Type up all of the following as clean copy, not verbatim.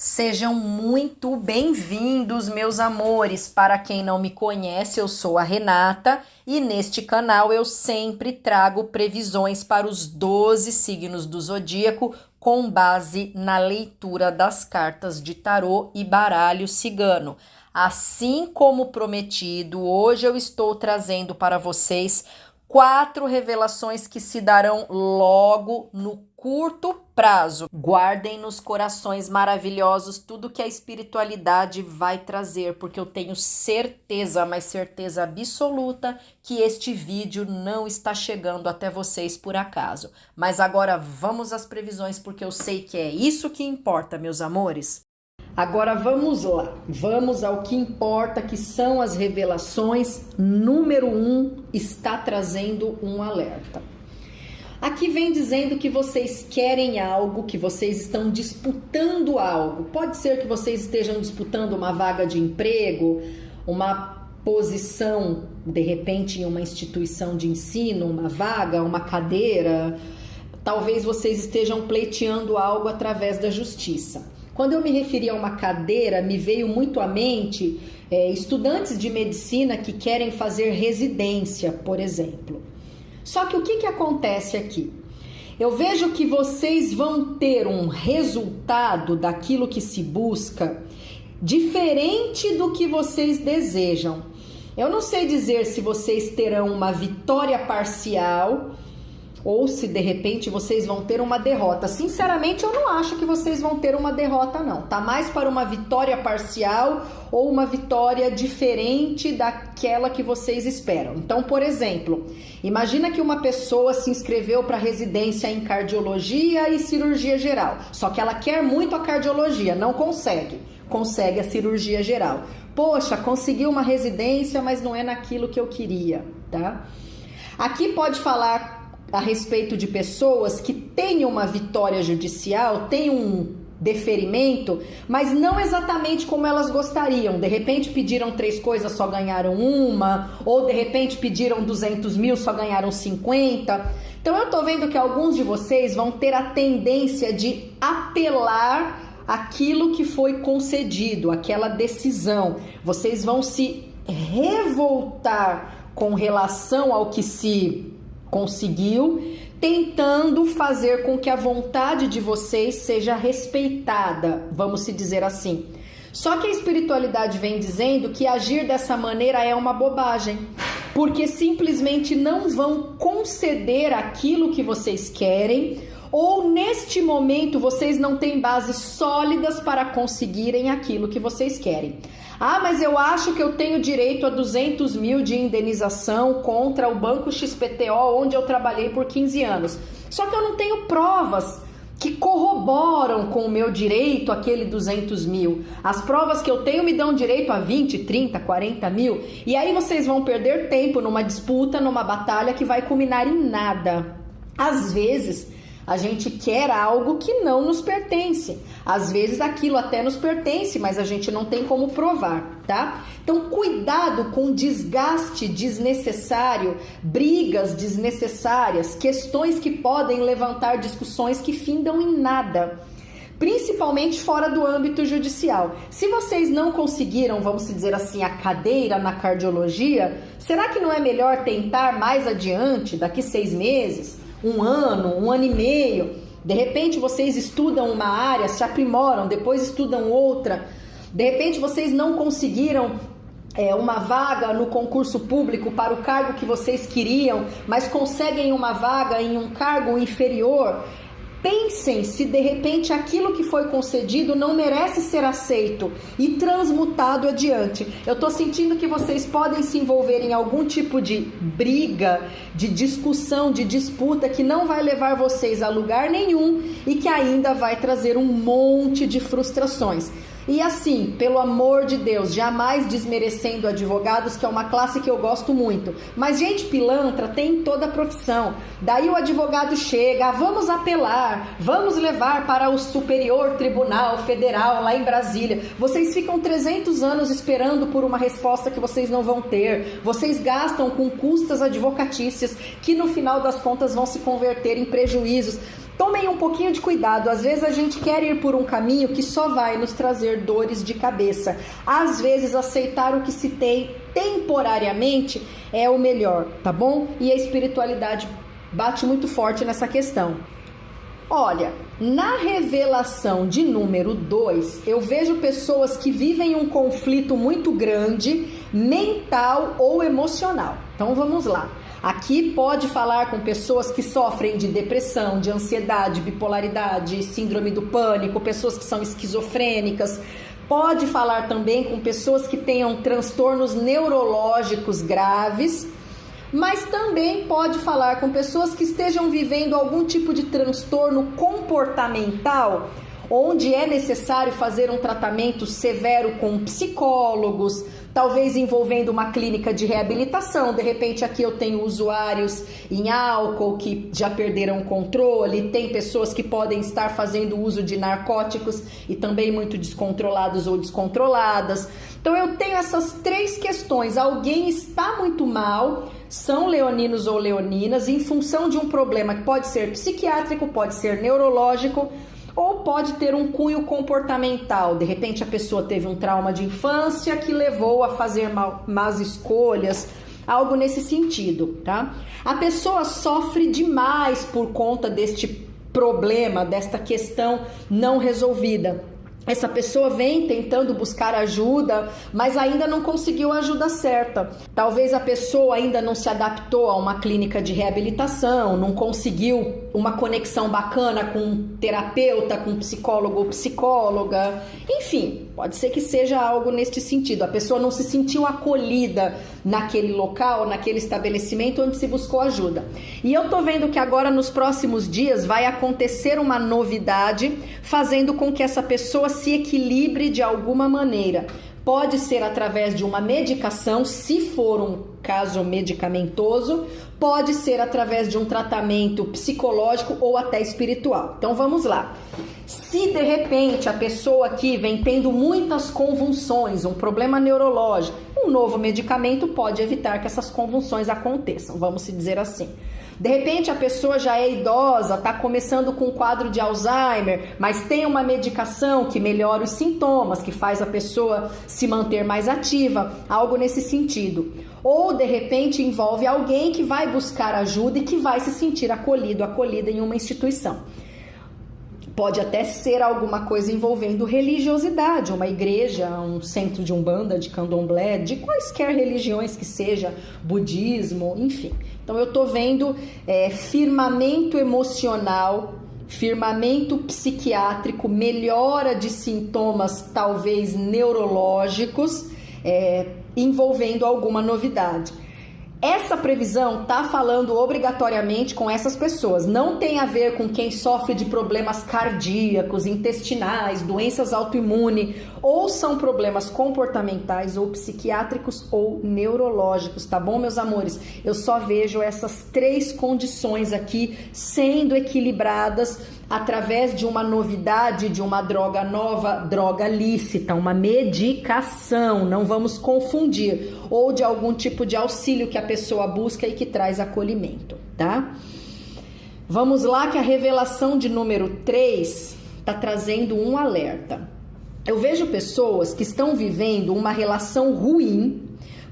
Sejam muito bem-vindos, meus amores. Para quem não me conhece, eu sou a Renata e neste canal eu sempre trago previsões para os 12 signos do zodíaco com base na leitura das cartas de tarô e baralho cigano. Assim como prometido, hoje eu estou trazendo para vocês 4 revelações que se darão logo no curto prazo. Guardem nos corações maravilhosos tudo que a espiritualidade vai trazer, porque eu tenho certeza, mas certeza absoluta, que este vídeo não está chegando até vocês por acaso. Mas agora vamos às previsões, porque eu sei que é isso que importa, meus amores. Agora vamos lá, vamos ao que importa, que são as revelações. Número 1 está trazendo um alerta. Aqui vem dizendo que vocês querem algo, que vocês estão disputando algo. Pode ser que vocês estejam disputando uma vaga de emprego, uma posição, de repente, em uma instituição de ensino, uma vaga, uma cadeira. Talvez vocês estejam pleiteando algo através da justiça. Quando eu me referi a uma cadeira, me veio muito à mente estudantes de medicina que querem fazer residência, por exemplo. Só que o que acontece aqui? Eu vejo que vocês vão ter um resultado daquilo que se busca diferente do que vocês desejam. Eu não sei dizer se vocês terão uma vitória parcial ou se de repente vocês vão ter uma derrota. Sinceramente, eu não acho que vocês vão ter uma derrota, não. Tá mais para uma vitória parcial ou uma vitória diferente daquela que vocês esperam. Então, por exemplo, imagina que uma pessoa se inscreveu para residência em cardiologia e cirurgia geral. Só que ela quer muito a cardiologia, não consegue. Consegue a cirurgia geral. Poxa, conseguiu uma residência, mas não é naquilo que eu queria, tá? Aqui pode falar a respeito de pessoas que têm uma vitória judicial, têm um deferimento, mas não exatamente como elas gostariam. De repente pediram 3 coisas, só ganharam uma, ou de repente pediram 200 mil, só ganharam 50. Então eu tô vendo que alguns de vocês vão ter a tendência de apelar aquilo que foi concedido, aquela decisão. Vocês vão se revoltar com relação ao que se conseguiu, tentando fazer com que a vontade de vocês seja respeitada, vamos se dizer assim. Só que a espiritualidade vem dizendo que agir dessa maneira é uma bobagem, porque simplesmente não vão conceder aquilo que vocês querem, ou neste momento vocês não têm bases sólidas para conseguirem aquilo que vocês querem. Ah, mas eu acho que eu tenho direito a 200 mil de indenização contra o Banco XPTO, onde eu trabalhei por 15 anos. Só que eu não tenho provas que corroboram com o meu direito aquele 200 mil. As provas que eu tenho me dão direito a 20, 30, 40 mil. E aí vocês vão perder tempo numa disputa, numa batalha que vai culminar em nada. Às vezes a gente quer algo que não nos pertence. Às vezes aquilo até nos pertence, mas a gente não tem como provar, tá? Então cuidado com desgaste desnecessário, brigas desnecessárias, questões que podem levantar discussões que findam em nada, principalmente fora do âmbito judicial. Se vocês não conseguiram, vamos dizer assim, a cadeira na cardiologia, será que não é melhor tentar mais adiante, daqui 6 meses? Um ano e meio, de repente vocês estudam uma área, se aprimoram, depois estudam outra, de repente vocês não conseguiram uma vaga no concurso público para o cargo que vocês queriam, mas conseguem uma vaga em um cargo inferior. Pensem se de repente aquilo que foi concedido não merece ser aceito e transmutado adiante. Eu tô sentindo que vocês podem se envolver em algum tipo de briga, de discussão, de disputa que não vai levar vocês a lugar nenhum e que ainda vai trazer um monte de frustrações. E assim, pelo amor de Deus, jamais desmerecendo advogados, que é uma classe que eu gosto muito. Mas gente pilantra tem em toda a profissão. Daí o advogado chega, vamos apelar, vamos levar para o Superior Tribunal Federal lá em Brasília. Vocês ficam 300 anos esperando por uma resposta que vocês não vão ter. Vocês gastam com custas advocatícias que no final das contas vão se converter em prejuízos. Tomem um pouquinho de cuidado, às vezes a gente quer ir por um caminho que só vai nos trazer dores de cabeça. Às vezes aceitar o que se tem temporariamente é o melhor, tá bom? E a espiritualidade bate muito forte nessa questão. Olha, na revelação de número 2, eu vejo pessoas que vivem um conflito muito grande, mental ou emocional. Então vamos lá. Aqui pode falar com pessoas que sofrem de depressão, de ansiedade, bipolaridade, síndrome do pânico, pessoas que são esquizofrênicas. Pode falar também com pessoas que tenham transtornos neurológicos graves, mas também pode falar com pessoas que estejam vivendo algum tipo de transtorno comportamental, onde é necessário fazer um tratamento severo com psicólogos, talvez envolvendo uma clínica de reabilitação. De repente aqui eu tenho usuários em álcool que já perderam o controle, tem pessoas que podem estar fazendo uso de narcóticos e também muito descontrolados ou descontroladas. Então eu tenho essas 3 questões. Alguém está muito mal, são leoninos ou leoninas, em função de um problema que pode ser psiquiátrico, pode ser neurológico, ou pode ter um cunho comportamental. De repente a pessoa teve um trauma de infância que levou a fazer más escolhas, algo nesse sentido, tá? A pessoa sofre demais por conta deste problema, desta questão não resolvida. Essa pessoa vem tentando buscar ajuda, mas ainda não conseguiu a ajuda certa. Talvez a pessoa ainda não se adaptou a uma clínica de reabilitação, não conseguiu uma conexão bacana com um terapeuta, com um psicólogo ou psicóloga. Enfim, pode ser que seja algo neste sentido. A pessoa não se sentiu acolhida naquele local, naquele estabelecimento onde se buscou ajuda. E eu tô vendo que agora nos próximos dias vai acontecer uma novidade, fazendo com que essa pessoa se equilibre de alguma maneira. Pode ser através de uma medicação, se for um caso medicamentoso, pode ser através de um tratamento psicológico ou até espiritual. Então vamos lá. Se de repente a pessoa aqui vem tendo muitas convulsões, um problema neurológico, um novo medicamento pode evitar que essas convulsões aconteçam, vamos se dizer assim. De repente a pessoa já é idosa, está começando com um quadro de Alzheimer, mas tem uma medicação que melhora os sintomas, que faz a pessoa se manter mais ativa, algo nesse sentido. Ou de repente envolve alguém que vai buscar ajuda e que vai se sentir acolhido, acolhida em uma instituição. Pode até ser alguma coisa envolvendo religiosidade, uma igreja, um centro de umbanda, de candomblé, de quaisquer religiões que seja, budismo, enfim. Então eu tô vendo firmamento emocional, firmamento psiquiátrico, melhora de sintomas talvez neurológicos, envolvendo alguma novidade. Essa previsão está falando obrigatoriamente com essas pessoas, não tem a ver com quem sofre de problemas cardíacos, intestinais, doenças autoimunes, ou são problemas comportamentais ou psiquiátricos ou neurológicos, tá bom, meus amores? Eu só vejo essas 3 condições aqui sendo equilibradas através de uma novidade, de uma droga nova, droga lícita, uma medicação, não vamos confundir, ou de algum tipo de auxílio que a pessoa busca e que traz acolhimento, tá? Vamos lá que a revelação de número 3 está trazendo um alerta. Eu vejo pessoas que estão vivendo uma relação ruim,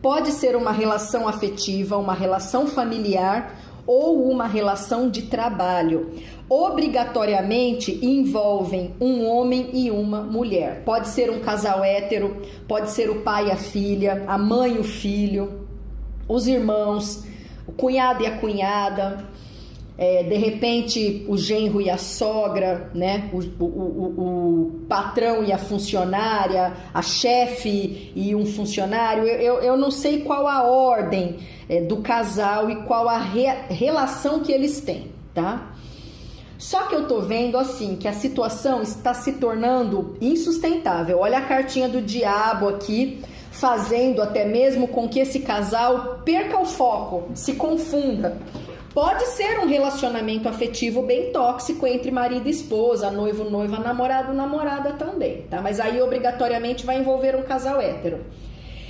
pode ser uma relação afetiva, uma relação familiar ou uma relação de trabalho. Obrigatoriamente envolvem um homem e uma mulher. Pode ser um casal hétero, pode ser o pai e a filha, a mãe e o filho, os irmãos, o cunhado e a cunhada, de repente o genro e a sogra, né? O patrão e a funcionária, a chefe e um funcionário. Eu não sei qual a ordem do casal e qual a relação que eles têm, tá? Só que eu tô vendo assim que a situação está se tornando insustentável. Olha a cartinha do diabo aqui, fazendo até mesmo com que esse casal perca o foco, se confunda. Pode ser um relacionamento afetivo bem tóxico entre marido e esposa, noivo, noiva, namorado, namorada também, tá? Mas aí obrigatoriamente vai envolver um casal hétero.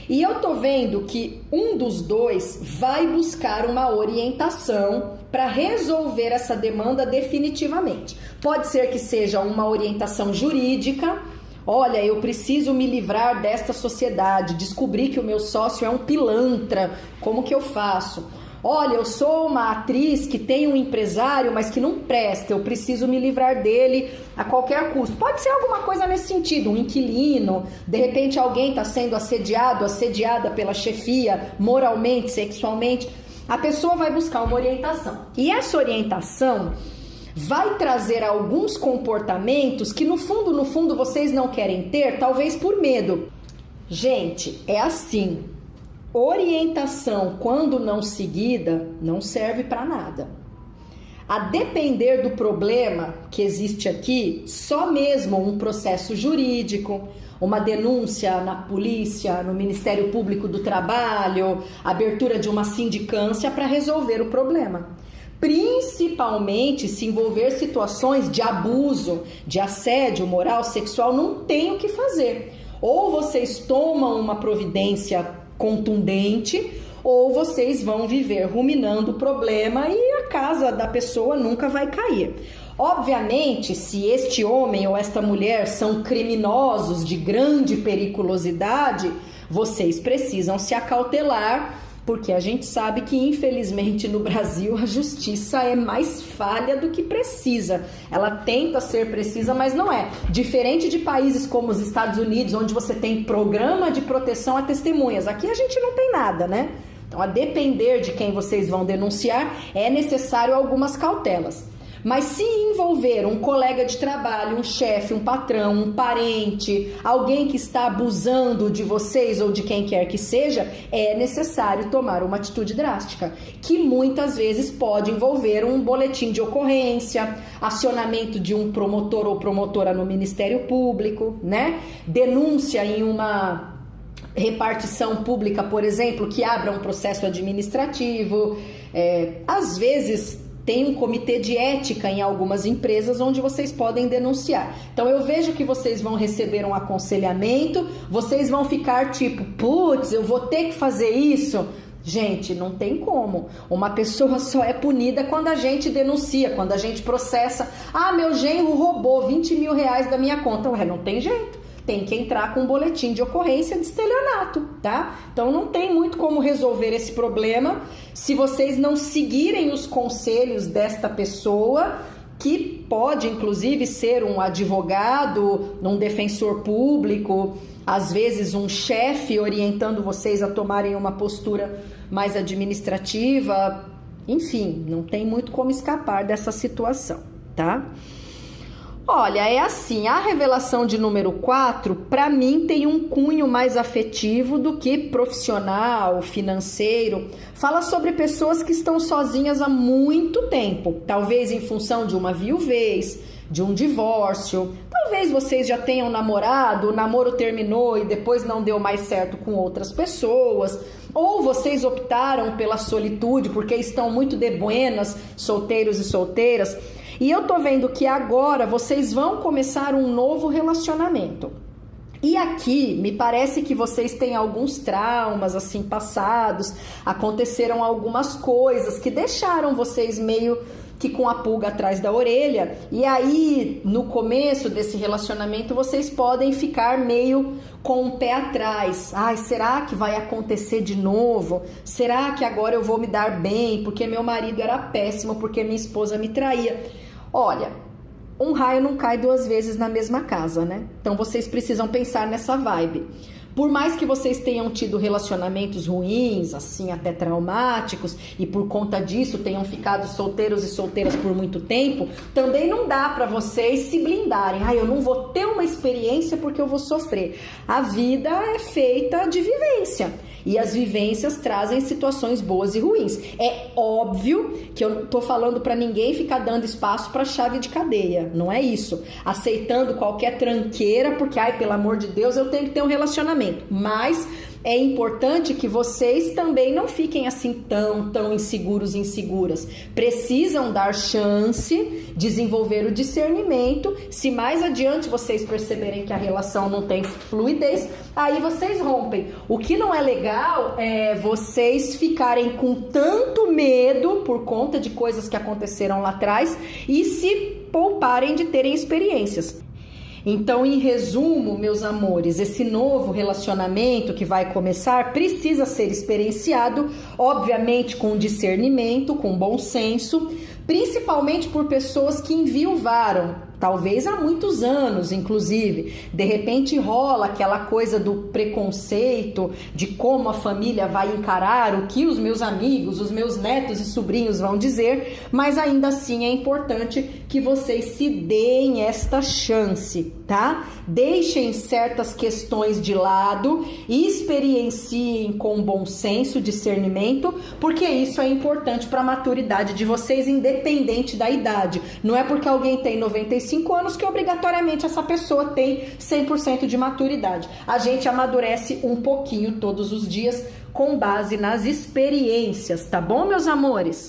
E eu tô vendo que um dos dois vai buscar uma orientação para resolver essa demanda definitivamente. Pode ser que seja uma orientação jurídica. Olha, eu preciso me livrar desta sociedade, descobri que o meu sócio é um pilantra, como que eu faço? Olha, eu sou uma atriz que tem um empresário, mas que não presta, eu preciso me livrar dele a qualquer custo. Pode ser alguma coisa nesse sentido, um inquilino, de repente alguém está sendo assediada pela chefia, moralmente, sexualmente. A pessoa vai buscar uma orientação. E essa orientação vai trazer alguns comportamentos que no fundo vocês não querem ter, talvez por medo. Gente, é assim. Orientação, quando não seguida, não serve para nada. A depender do problema que existe aqui, só mesmo um processo jurídico, uma denúncia na polícia, no Ministério Público do Trabalho, abertura de uma sindicância para resolver o problema. Principalmente se envolver situações de abuso, de assédio moral, sexual, não tem o que fazer. Ou vocês tomam uma providência contundente, ou vocês vão viver ruminando o problema e a casa da pessoa nunca vai cair. Obviamente, se este homem ou esta mulher são criminosos de grande periculosidade, vocês precisam se acautelar, porque a gente sabe que infelizmente no Brasil a justiça é mais falha do que precisa. Ela tenta ser precisa, mas não é. Diferente de países como os Estados Unidos, onde você tem programa de proteção a testemunhas. Aqui a gente não tem nada, né? Então, a depender de quem vocês vão denunciar, é necessário algumas cautelas. Mas se envolver um colega de trabalho, um chefe, um patrão, um parente, alguém que está abusando de vocês ou de quem quer que seja, é necessário tomar uma atitude drástica, que muitas vezes pode envolver um boletim de ocorrência, acionamento de um promotor ou promotora no Ministério Público, né? Denúncia em uma repartição pública, por exemplo, que abra um processo administrativo. Às vezes tem um comitê de ética em algumas empresas onde vocês podem denunciar. Então eu vejo que vocês vão receber um aconselhamento, vocês vão ficar tipo, putz, eu vou ter que fazer isso. Gente, não tem como. Uma pessoa só é punida quando a gente denuncia, quando a gente processa. Ah, meu genro roubou 20 mil reais da minha conta. Ué, não tem jeito. Tem que entrar com um boletim de ocorrência de estelionato, tá? Então não tem muito como resolver esse problema se vocês não seguirem os conselhos desta pessoa, que pode inclusive ser um advogado, um defensor público, às vezes um chefe orientando vocês a tomarem uma postura mais administrativa. Enfim, não tem muito como escapar dessa situação, tá? Olha, é assim, a revelação de número 4, para mim, tem um cunho mais afetivo do que profissional, financeiro. Fala sobre pessoas que estão sozinhas há muito tempo, talvez em função de uma viuvez, de um divórcio. Talvez vocês já tenham namorado, o namoro terminou e depois não deu mais certo com outras pessoas. Ou vocês optaram pela solitude porque estão muito de buenas, solteiros e solteiras. E eu tô vendo que agora vocês vão começar um novo relacionamento. E aqui, me parece que vocês têm alguns traumas, assim, passados. Aconteceram algumas coisas que deixaram vocês meio que com a pulga atrás da orelha. E aí, no começo desse relacionamento, vocês podem ficar meio com o pé atrás. Ai, será que vai acontecer de novo? Será que agora eu vou me dar bem? Porque meu marido era péssimo, porque minha esposa me traía. Olha, um raio não cai duas vezes na mesma casa, né? Então vocês precisam pensar nessa vibe. Por mais que vocês tenham tido relacionamentos ruins, assim, até traumáticos, e por conta disso tenham ficado solteiros e solteiras por muito tempo, também não dá pra vocês se blindarem. Ah, eu não vou ter uma experiência porque eu vou sofrer. A vida é feita de vivência. E as vivências trazem situações boas e ruins. É óbvio que eu não tô falando pra ninguém ficar dando espaço pra chave de cadeia. Não é isso. Aceitando qualquer tranqueira, porque, ai, pelo amor de Deus, eu tenho que ter um relacionamento. Mas é importante que vocês também não fiquem assim tão inseguros e inseguras. Precisam dar chance, desenvolver o discernimento. Se mais adiante vocês perceberem que a relação não tem fluidez, aí vocês rompem. O que não é legal é vocês ficarem com tanto medo por conta de coisas que aconteceram lá atrás e se pouparem de terem experiências. Então, em resumo, meus amores, esse novo relacionamento que vai começar precisa ser experienciado, obviamente com discernimento, com bom senso, principalmente por pessoas que enviuvaram, talvez há muitos anos, inclusive. De repente rola aquela coisa do preconceito, de como a família vai encarar, o que os meus amigos, os meus netos e sobrinhos vão dizer, mas ainda assim é importante que vocês se deem esta chance, tá? Deixem certas questões de lado e experienciem com bom senso, discernimento, porque isso é importante para a maturidade de vocês, independente da idade. Não é porque alguém tem 95 anos que obrigatoriamente essa pessoa tem 100% de maturidade. A gente amadurece um pouquinho todos os dias com base nas experiências, tá bom, meus amores?